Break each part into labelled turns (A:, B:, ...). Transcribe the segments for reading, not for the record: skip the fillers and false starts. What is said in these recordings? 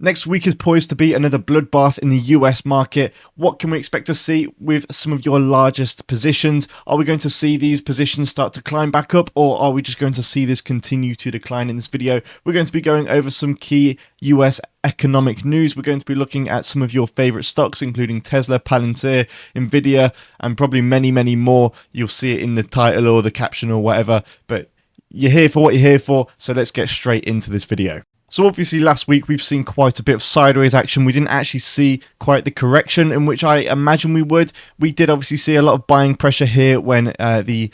A: Next week is poised to be another bloodbath in the US market. What can we expect to see with some of your largest positions? Are we going to see these positions start to climb back up, or are we just going to see this continue to decline? In this video, we're going to be going over some key US economic news. We're going to be looking at some of your favorite stocks, including Tesla, Palantir, NVIDIA, and probably many, many more. You'll see it in the title or the caption or whatever, but you're here for what you're here for, so let's get straight into this video. So obviously last week we've seen quite a bit of sideways action. We didn't actually see quite the correction in which I imagine we would. We did obviously see a lot of buying pressure here when the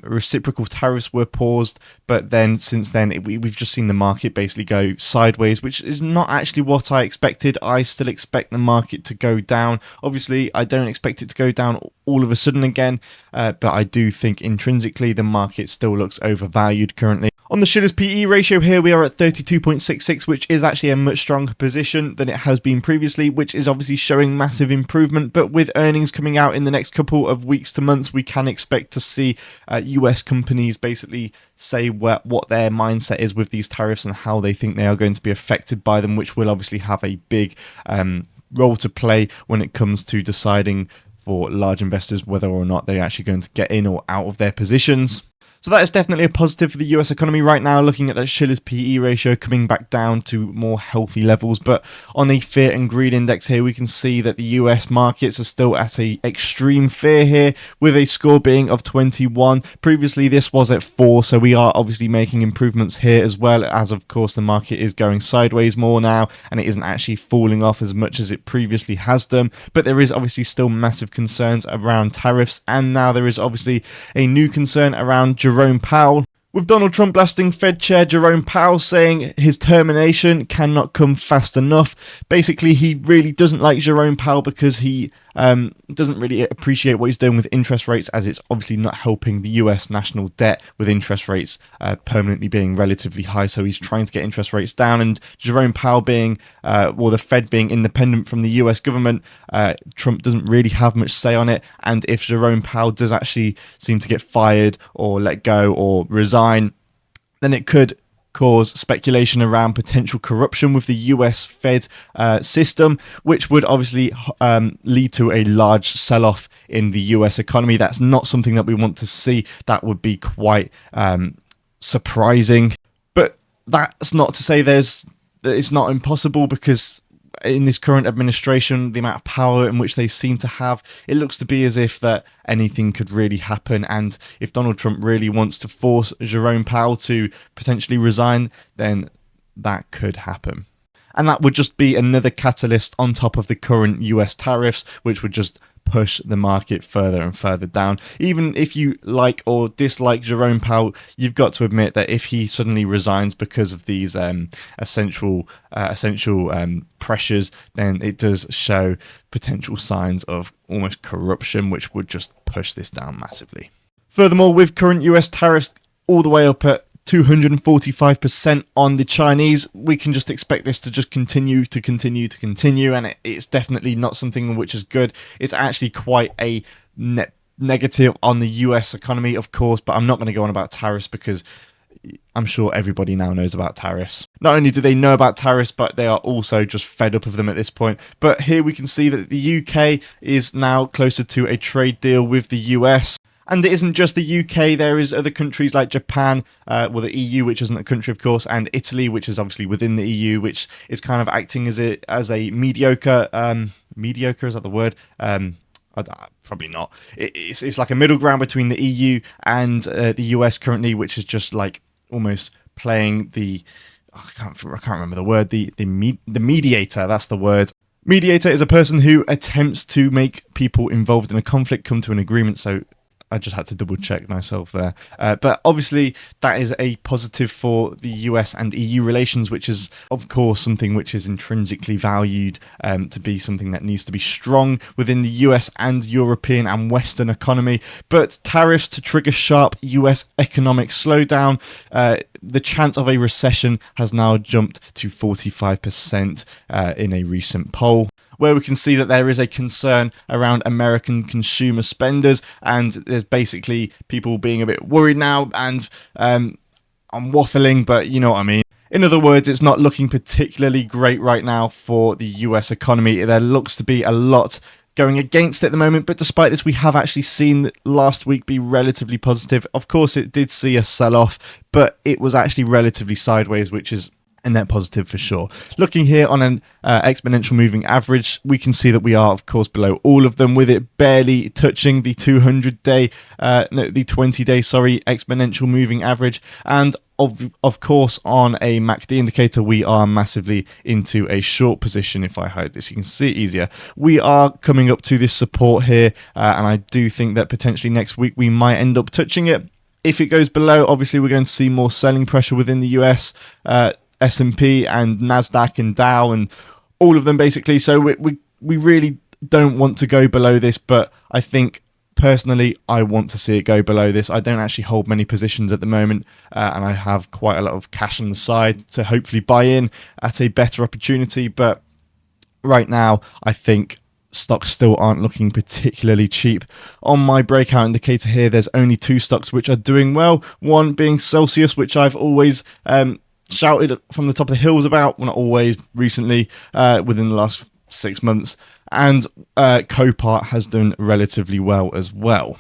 A: reciprocal tariffs were paused, but then since then we've just seen the market basically go sideways, which is not actually what I expected. I still expect the market to go down. Obviously I don't expect it to go down all of a sudden again, but I do think intrinsically the market still looks overvalued currently. On the Schiller's PE ratio here, we are at 32.66, which is actually a much stronger position than it has been previously, which is obviously showing massive improvement. But with earnings coming out in the next couple of weeks to months, we can expect to see US companies basically say what their mindset is with these tariffs and how they think they are going to be affected by them, which will obviously have a big role to play when it comes to deciding for large investors whether or not they're actually going to get in or out of their positions. So that is definitely a positive for the US economy right now, looking at that Schiller's PE ratio coming back down to more healthy levels. But on a fear and greed index here, we can see that the US markets are still at a extreme fear here, with a score being of 21. Previously this was at 4, so we are obviously making improvements here as well, as of course the market is going sideways more now and it isn't actually falling off as much as it previously has done. But there is obviously still massive concerns around tariffs, and now there is obviously a new concern around Jerome Powell, with Donald Trump blasting Fed Chair Jerome Powell, saying his termination cannot come fast enough. Basically, he really doesn't like Jerome Powell because he doesn't really appreciate what he's doing with interest rates, as it's obviously not helping the US national debt, with interest rates permanently being relatively high. So he's trying to get interest rates down, and Jerome Powell being, the Fed being independent from the US government, Trump doesn't really have much say on it. And if Jerome Powell does actually seem to get fired or let go or resign, then it could cause speculation around potential corruption with the US Fed system, which would obviously lead to a large sell-off in the US economy. That's not something that we want to see. That would be quite surprising. But that's not to say that it's not impossible, because in this current administration, the amount of power in which they seem to have, it looks to be as if that anything could really happen. And if Donald Trump really wants to force Jerome Powell to potentially resign, then that could happen. And that would just be another catalyst on top of the current US tariffs, which would just push the market further and further down. Even if you like or dislike Jerome Powell, you've got to admit that if he suddenly resigns because of these essential pressures, then it does show potential signs of almost corruption, which would just push this down massively. Furthermore, with current US tariffs all the way up at 245% on the Chinese, we can just expect this to just continue, and it's definitely not something which is good. It's actually quite a negative on the US economy, of course, but I'm not going to go on about tariffs because I'm sure everybody now knows about tariffs. Not only do they know about tariffs, but they are also just fed up of them at this point. But here we can see that the UK is now closer to a trade deal with the US. And it isn't just the UK, there is other countries like Japan, the EU, which isn't a country, of course, and Italy, which is obviously within the EU, which is kind of acting as a mediocre, mediocre, is that the word? Probably not. It's like a middle ground between the EU and the US currently, which is just like almost playing the, I can't remember the word, the mediator, that's the word. Mediator is a person who attempts to make people involved in a conflict come to an agreement, so I just had to double check myself there. But obviously that is a positive for the US and EU relations, which is of course something which is intrinsically valued to be something that needs to be strong within the US and European and Western economy. But tariffs to trigger sharp US economic slowdown, the chance of a recession has now jumped to 45% in a recent poll, where we can see that there is a concern around American consumer spenders, and there's basically people being a bit worried now, and I'm waffling, but you know what I mean. In other words, it's not looking particularly great right now for the US economy. There looks to be a lot going against it at the moment, but despite this, we have actually seen last week be relatively positive. Of course, it did see a sell-off, but it was actually relatively sideways, which is a net positive for sure. Looking here on an exponential moving average, we can see that we are, of course, below all of them, with it barely touching the 200-day, the 20-day, exponential moving average. And of course, on a MACD indicator, we are massively into a short position. If I hide this, you can see it easier. We are coming up to this support here, and I do think that potentially next week we might end up touching it. If it goes below, obviously we're going to see more selling pressure within the US, S&P and NASDAQ and Dow and all of them basically. So we really don't want to go below this, but I think personally I want to see it go below this. I don't actually hold many positions at the moment, and I have quite a lot of cash on the side to hopefully buy in at a better opportunity. But right now, I think stocks still aren't looking particularly cheap. On my breakout indicator here, there's only two stocks which are doing well. One being Celsius, which I've always shouted from the top of the hills about, well, not always, recently, within the last 6 months, and Copart has done relatively well as well.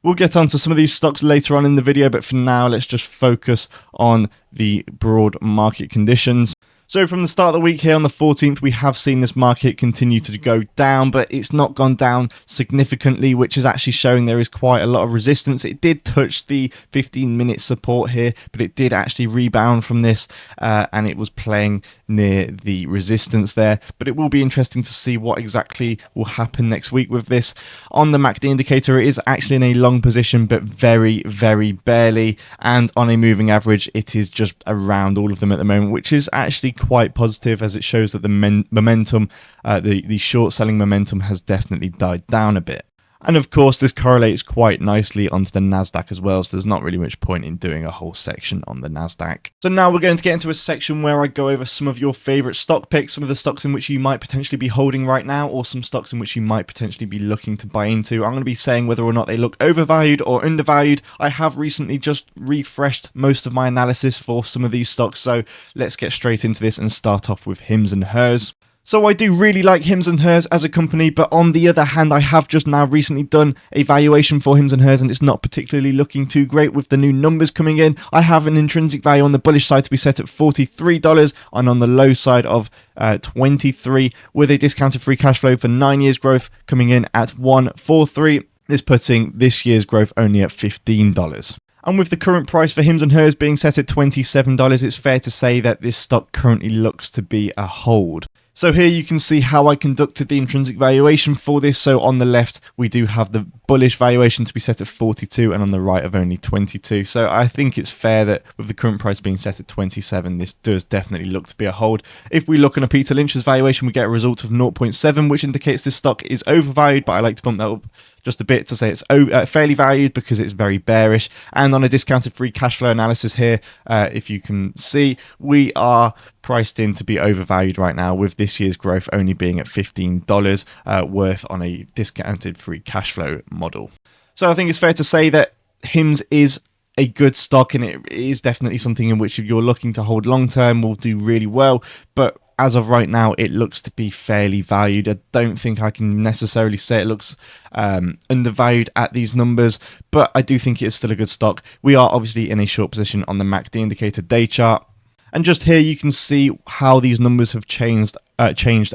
A: We'll get onto some of these stocks later on in the video, but for now, let's just focus on the broad market conditions. So from the start of the week here on the 14th, we have seen this market continue to go down, but it's not gone down significantly, which is actually showing there is quite a lot of resistance. It did touch the 15-minute support here, but it did actually rebound from this, and it was playing near the resistance there. But it will be interesting to see what exactly will happen next week with this. On the MACD indicator, it is actually in a long position, but very, very barely. And on a moving average, it is just around all of them at the moment, which is actually quite positive, as it shows that the momentum, the short selling momentum has definitely died down a bit. And of course, this correlates quite nicely onto the NASDAQ as well, so there's not really much point in doing a whole section on the NASDAQ. So now we're going to get into a section where I go over some of your favorite stock picks, some of the stocks in which you might potentially be holding right now, or some stocks in which you might potentially be looking to buy into. I'm going to be saying whether or not they look overvalued or undervalued. I have recently just refreshed most of my analysis for some of these stocks, so let's get straight into this and start off with Hims and Hers. So I do really like Hims and Hers as a company, but on the other hand, I have just now recently done a valuation for Hims and Hers, and it's not particularly looking too great with the new numbers coming in. I have an intrinsic value on the bullish side to be set at $43, and on the low side of 23, with a discounted free cash flow for 9 years growth coming in at 143. This putting this year's growth only at $15. And with the current price for Hims and Hers being set at $27, it's fair to say that this stock currently looks to be a hold. So here you can see how I conducted the intrinsic valuation for this. So on the left, we do have the bullish valuation to be set at 42, and on the right of only 22. So I think it's fair that with the current price being set at 27, this does definitely look to be a hold. If we look on a Peter Lynch's valuation, we get a result of 0.7, which indicates this stock is overvalued, but I like to bump that up just a bit to say it's fairly valued because it's very bearish. And on a discounted free cash flow analysis here, if you can see, we are priced in to be overvalued right now, with this year's growth only being at $15 worth on a discounted free cash flow model. So I think it's fair to say that Hims is a good stock, and it is definitely something in which if you're looking to hold long term will do really well. But as of right now, it looks to be fairly valued. I don't think I can necessarily say it looks undervalued at these numbers, but I do think it is still a good stock. We are obviously in a short position on the MACD indicator day chart. And just here you can see how these numbers have changed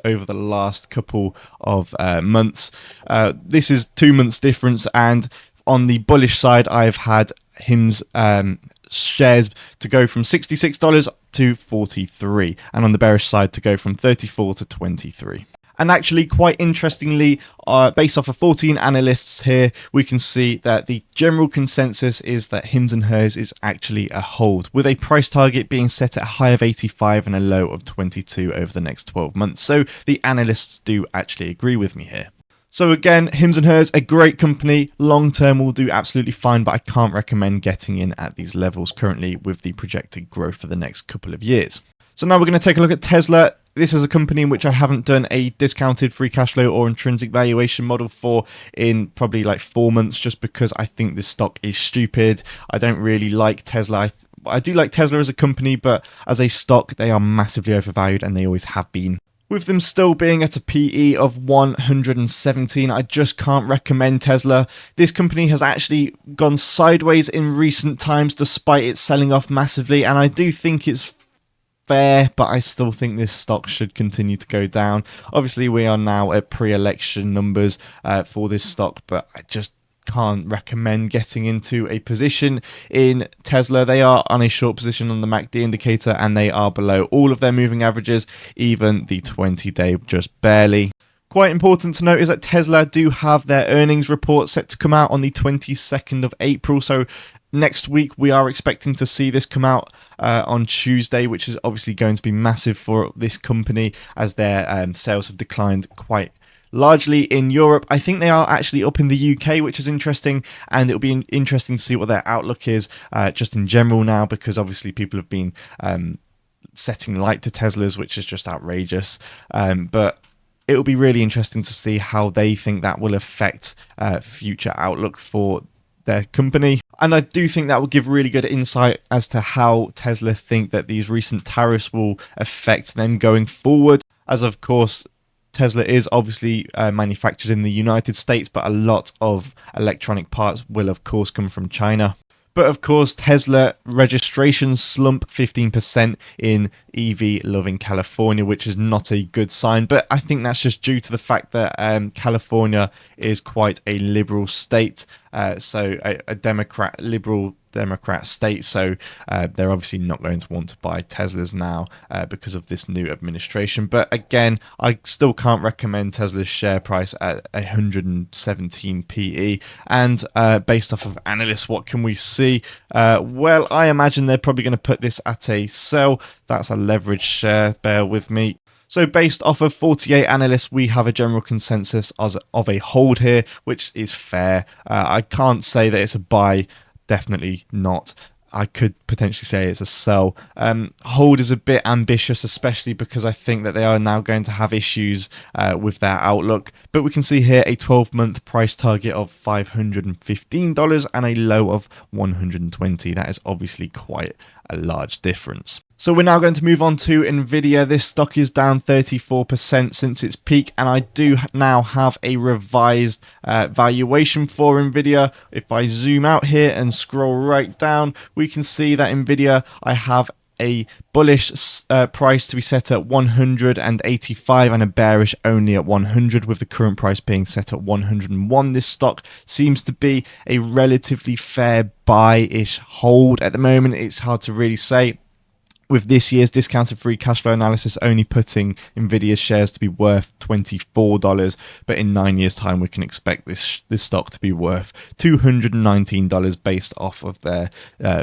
A: over the last couple of months. This is 2 months difference, and on the bullish side, I've had Hims shares to go from $66 to $43, and on the bearish side to go from $34 to $23. And actually, quite interestingly, based off of 14 analysts here, we can see that the general consensus is that Hims and Hers is actually a hold, with a price target being set at a high of 85 and a low of 22 over the next 12 months. So the analysts do actually agree with me here. So again, Hims and Hers, a great company. Long term will do absolutely fine, but I can't recommend getting in at these levels currently with the projected growth for the next couple of years. So now we're going to take a look at Tesla. This is a company in which I haven't done a discounted free cash flow or intrinsic valuation model for in probably like 4 months, just because I think this stock is stupid. I don't really like Tesla. I do like Tesla as a company, but as a stock, they are massively overvalued, and they always have been. With them still being at a PE of 117, I just can't recommend Tesla. This company has actually gone sideways in recent times despite it selling off massively, and I do think it's fair, but I still think this stock should continue to go down. Obviously, we are now at pre-election numbers for this stock, but I just can't recommend getting into a position in Tesla. They are on a short position on the MACD indicator, and they are below all of their moving averages, even the 20-day just barely. Quite important to note is that Tesla do have their earnings report set to come out on the 22nd of April. So next week, we are expecting to see this come out on Tuesday, which is obviously going to be massive for this company as their sales have declined quite largely in Europe. I think they are actually up in the UK, which is interesting, and it'll be interesting to see what their outlook is just in general now, because obviously people have been setting light to Teslas, which is just outrageous. But it'll be really interesting to see how they think that will affect future outlook for their company. And I do think that will give really good insight as to how Tesla think that these recent tariffs will affect them going forward, as of course Tesla is obviously manufactured in the United States, but a lot of electronic parts will of course come from China. But of course, Tesla registrations slump 15% in EV loving California, which is not a good sign. But I think that's just due to the fact that California is quite a liberal state, so a liberal Democrat state, so they're obviously not going to want to buy Teslas now because of this new administration. But again, I still can't recommend Tesla's share price at 117 PE. And based off of analysts, what can we see? Well, I imagine they're probably going to put this at a sell. That's a leveraged share, bear with me. So based off of 48 analysts, we have a general consensus of a hold here, which is fair. I can't say that it's a buy. Definitely not. I could potentially say it's a sell. Hold is a bit ambitious, especially because I think that they are now going to have issues with their outlook. But we can see here a 12-month price target of $515 and a low of $120. That is obviously quite a large difference. So we're now going to move on to NVIDIA. This stock is down 34% since its peak, and I do now have a revised valuation for NVIDIA. If I zoom out here and scroll right down, we can see that NVIDIA, I have a bullish price to be set at 185 and a bearish only at 100, with the current price being set at 101. This stock seems to be a relatively fair buy-ish hold at the moment. It's hard to really say, with this year's discounted free cash flow analysis only putting NVIDIA's shares to be worth $24, but in 9 years' time we can expect this stock to be worth $219 based off of their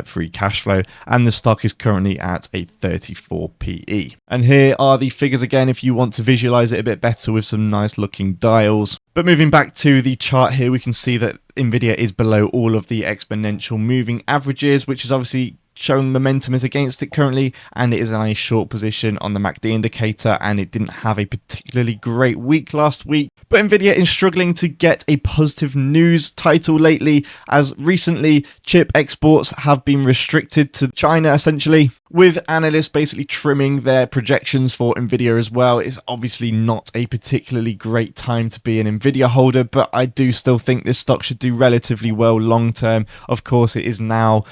A: free cash flow, and the stock is currently at a 34 PE. And here are the figures again if you want to visualize it a bit better with some nice looking dials. But moving back to the chart here, we can see that NVIDIA is below all of the exponential moving averages, which is obviously showing momentum is against it currently, and it is in a short position on the MACD indicator, and it didn't have a particularly great week last week. But NVIDIA is struggling to get a positive news title lately, as recently chip exports have been restricted to China essentially, with analysts basically trimming their projections for NVIDIA as well. It's obviously not a particularly great time to be an NVIDIA holder, but I do still think this stock should do relatively well long term. Of course, it is now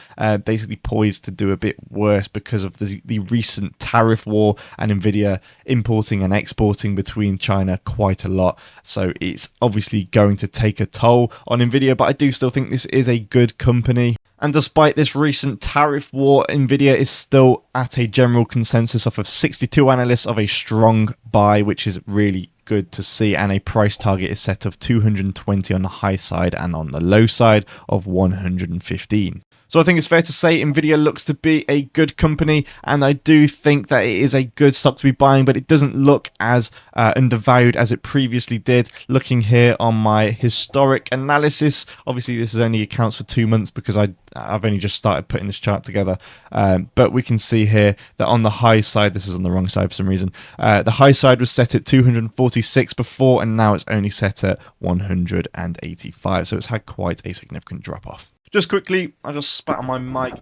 A: basically poised to do a bit worse because of the recent tariff war and NVIDIA importing and exporting between China quite a lot. So it's obviously going to take a toll on NVIDIA, but I do still think this is a good company. And despite this recent tariff war, NVIDIA is still at a general consensus of 62 analysts of a strong buy, which is really good to see, and a price target is set of 220 on the high side and on the low side of 115. So I think it's fair to say NVIDIA looks to be a good company, and I do think that it is a good stock to be buying, but it doesn't look as undervalued as it previously did. Looking here on my historic analysis, obviously this is only accounts for 2 months because I've only just started putting this chart together, but we can see here that on the high side, this is on the wrong side for some reason, the high side was set at 246 before, and now it's only set at 185, so it's had quite a significant drop off. Just quickly, I just spat on my mic.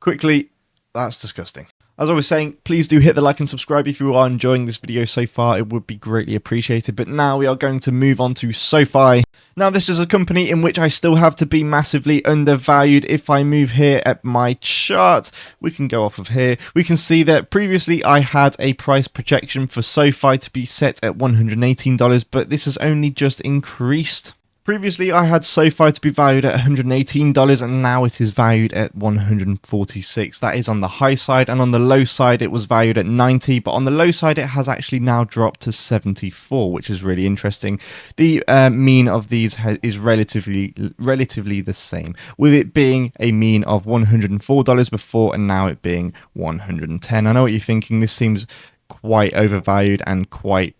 A: Quickly, That's disgusting. As I was saying, please do hit the like and subscribe if you are enjoying this video so far. It would be greatly appreciated. But now we are going to move on to SOFI. Now, this is a company in which I still have to be massively undervalued. If I move here at my chart, we can go off of here. We can see that previously I had a price projection for SOFI to be set at $118, but this has only just increased. Previously, I had SOFI to be valued at $118, and now it is valued at $146. That is on the high side, and on the low side, it was valued at $90, but on the low side, it has actually now dropped to $74, which is really interesting. The mean of these is relatively the same, with it being a mean of $104 before, and now it being $110. I know what you're thinking. This seems quite overvalued and quite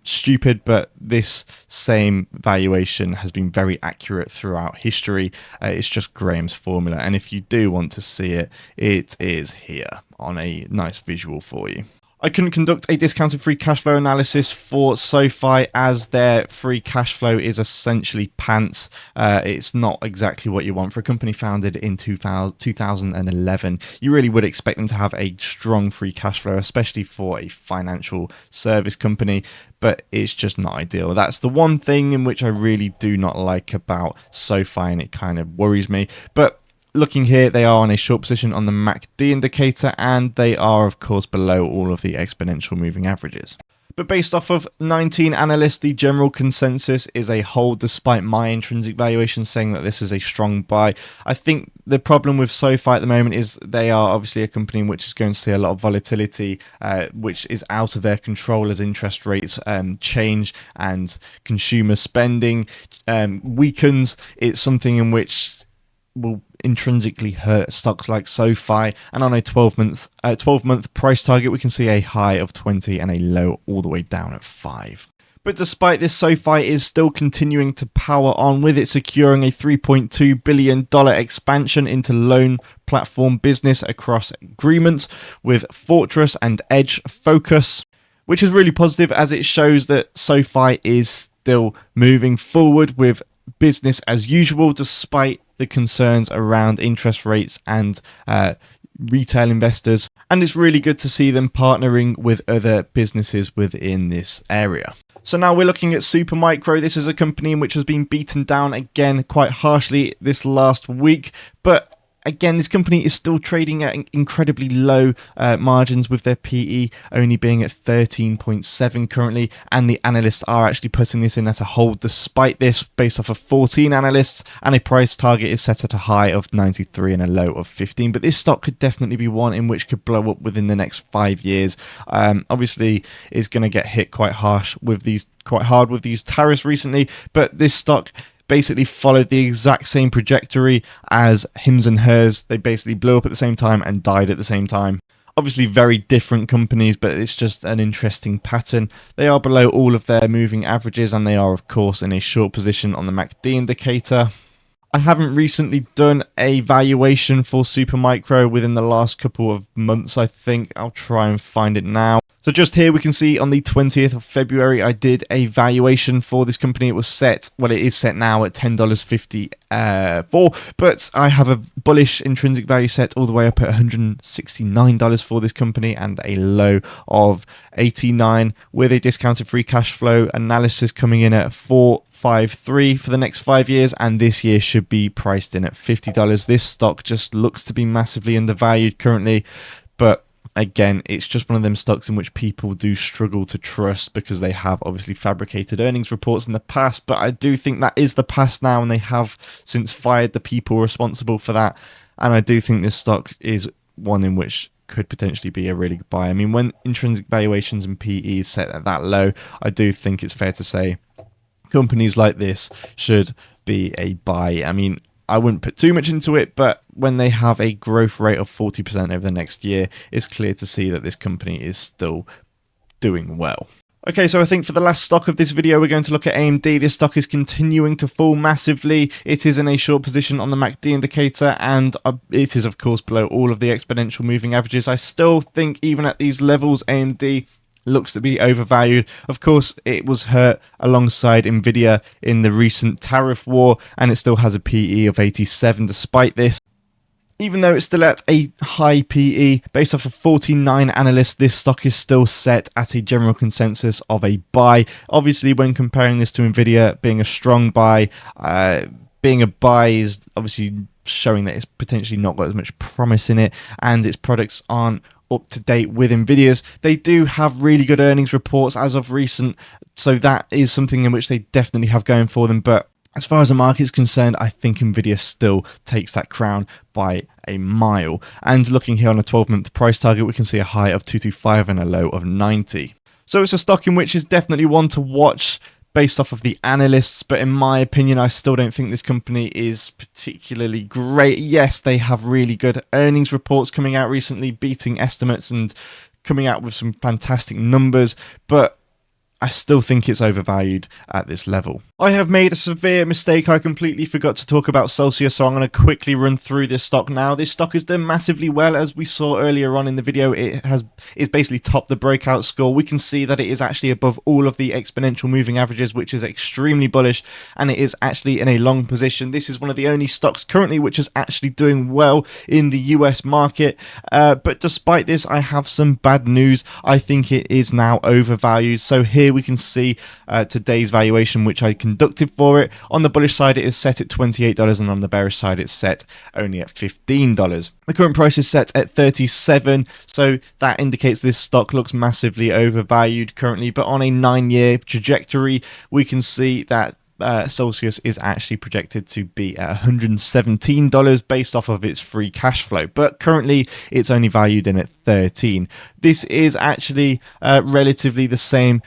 A: stupid, but this same valuation has been very accurate throughout history. It's just Graham's formula, and if you do want to see it, it is here on a nice visual for you. I couldn't conduct a discounted free cash flow analysis for SOFI as their free cash flow is essentially pants. It's not exactly what you want for a company founded in 2011. You really would expect them to have a strong free cash flow, especially for a financial service company, but it's just not ideal. That's the one thing in which I really do not like about SOFI, and it kind of worries me. But looking here, they are on a short position on the MACD indicator, and they are, of course, below all of the exponential moving averages. But based off of 19 analysts, the general consensus is a hold, despite my intrinsic valuation saying that this is a strong buy. I think the problem with SOFI at the moment is they are obviously a company which is going to see a lot of volatility, which is out of their control as interest rates change and consumer spending weakens. It's something in which will intrinsically hurt stocks like SOFI, and on a 12-month price target, we can see a high of 20 and a low all the way down at 5. But despite this, SOFI is still continuing to power on, with it securing a $3.2 billion expansion into loan platform business across agreements with Fortress and Edge Focus, which is really positive as it shows that SOFI is still moving forward with business as usual, despite the concerns around interest rates and retail investors. And it's really good to see them partnering with other businesses within this area. So now we're looking at Supermicro. This is a company in which has been beaten down again quite harshly this last week, but again, this company is still trading at incredibly low margins, with their PE only being at 13.7 currently, and the analysts are actually putting this in as a hold despite this, based off of 14 analysts, and a price target is set at a high of 93 and a low of 15. But this stock could definitely be one in which could blow up within the next 5 years. Obviously, it's going to get hit quite hard with these tariffs recently, but this stock basically followed the exact same trajectory as Hims and Hers. They basically blew up at the same time and died at the same time. Obviously very different companies, but it's just an interesting pattern. They are below all of their moving averages, and they are, of course, in a short position on the MACD indicator. I haven't recently done a valuation for Supermicro within the last couple of months, I think. I'll try and find it now. So just here we can see on the 20th of February, I did a valuation for this company. It was set, well, it is set now at $10.54, but I have a bullish intrinsic value set all the way up at $169 for this company, and a low of 89, with a discounted free cash flow analysis coming in at 453 for the next 5 years, and this year should be priced in at $50. This stock just looks to be massively undervalued currently, but again, it's just one of them stocks in which people do struggle to trust because they have obviously fabricated earnings reports in the past. But I do think that is the past now, and they have since fired the people responsible for that. And I do think this stock is one in which could potentially be a really good buy. I mean, when intrinsic valuations and PE is set at that low, I do think it's fair to say companies like this should be a buy. I mean, I wouldn't put too much into it, but when they have a growth rate of 40% over the next year, it's clear to see that this company is still doing well. Okay, so I think for the last stock of this video, we're going to look at AMD. This stock is continuing to fall massively. It is in a short position on the MACD indicator, and it is, of course, below all of the exponential moving averages. I still think even at these levels, AMD looks to be overvalued. Of course, it was hurt alongside NVIDIA in the recent tariff war, and it still has a PE of 87 despite this. Even though it's still at a high PE, based off of 49 analysts, this stock is still set at a general consensus of a buy. Obviously, when comparing this to NVIDIA being a strong buy, being a buy is obviously showing that it's potentially not got as much promise in it, and its products aren't up to date with NVIDIA's. They do have really good earnings reports as of recent, so that is something in which they definitely have going for them, but as far as the market is concerned, I think NVIDIA still takes that crown by a mile. And looking here on a 12-month price target, we can see a high of 225 and a low of 90. So it's a stock in which is definitely one to watch based off of the analysts, but in my opinion, I still don't think this company is particularly great. Yes, they have really good earnings reports coming out recently, beating estimates and coming out with some fantastic numbers, but I still think it's overvalued at this level. I have made a severe mistake. I completely forgot to talk about Celsius, so I'm going to quickly run through this stock now. This stock has done massively well, as we saw earlier on in the video. It's basically topped the breakout score. We can see that it is actually above all of the exponential moving averages, which is extremely bullish, and it is actually in a long position. This is one of the only stocks currently which is actually doing well in the US market. But despite this, I have some bad news. I think it is now overvalued. So here we can see today's valuation, which I conducted for it. On the bullish side, it is set at $28, and on the bearish side, it's set only at $15. The current price is set at 37, so that indicates this stock looks massively overvalued currently. But on a 9-year trajectory, we can see that Celsius is actually projected to be at $117 based off of its free cash flow, but currently it's only valued in at 13. This is actually relatively the same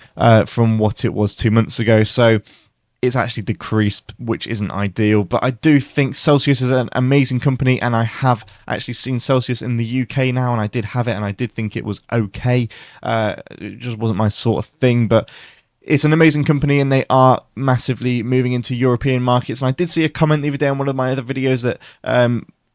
A: from what it was 2 months ago, so it's actually decreased, which isn't ideal. But I do think Celsius is an amazing company, and I have actually seen Celsius in the UK now, and I did have it, and I did think it was okay. It just wasn't my sort of thing, but it's an amazing company, and they are massively moving into European markets. And I did see a comment the other day on one of my other videos that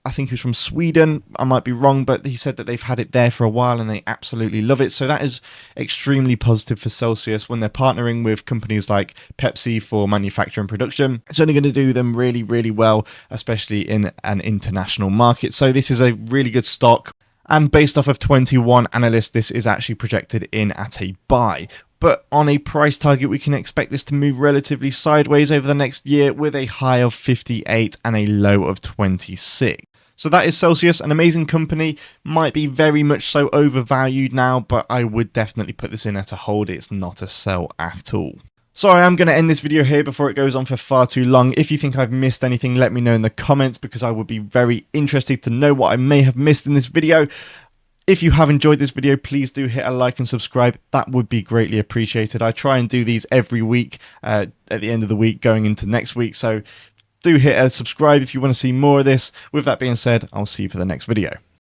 A: I think he was from Sweden. I might be wrong, but he said that they've had it there for a while and they absolutely love it. So that is extremely positive for Celsius when they're partnering with companies like Pepsi for manufacture and production. It's only going to do them really, really well, especially in an international market. So this is a really good stock. And based off of 21 analysts, this is actually projected in at a buy. But on a price target, we can expect this to move relatively sideways over the next year with a high of 58 and a low of 26. So that is Celsius, an amazing company, might be very much so overvalued now, but I would definitely put this in at a hold. It's not a sell at all. So I am going to end this video here before it goes on for far too long. If you think I've missed anything, let me know in the comments, because I would be very interested to know what I may have missed in this video. If you have enjoyed this video, please do hit a like and subscribe. That would be greatly appreciated. I try and do these every week at the end of the week going into next week. So do hit a subscribe if you want to see more of this. With that being said, I'll see you for the next video.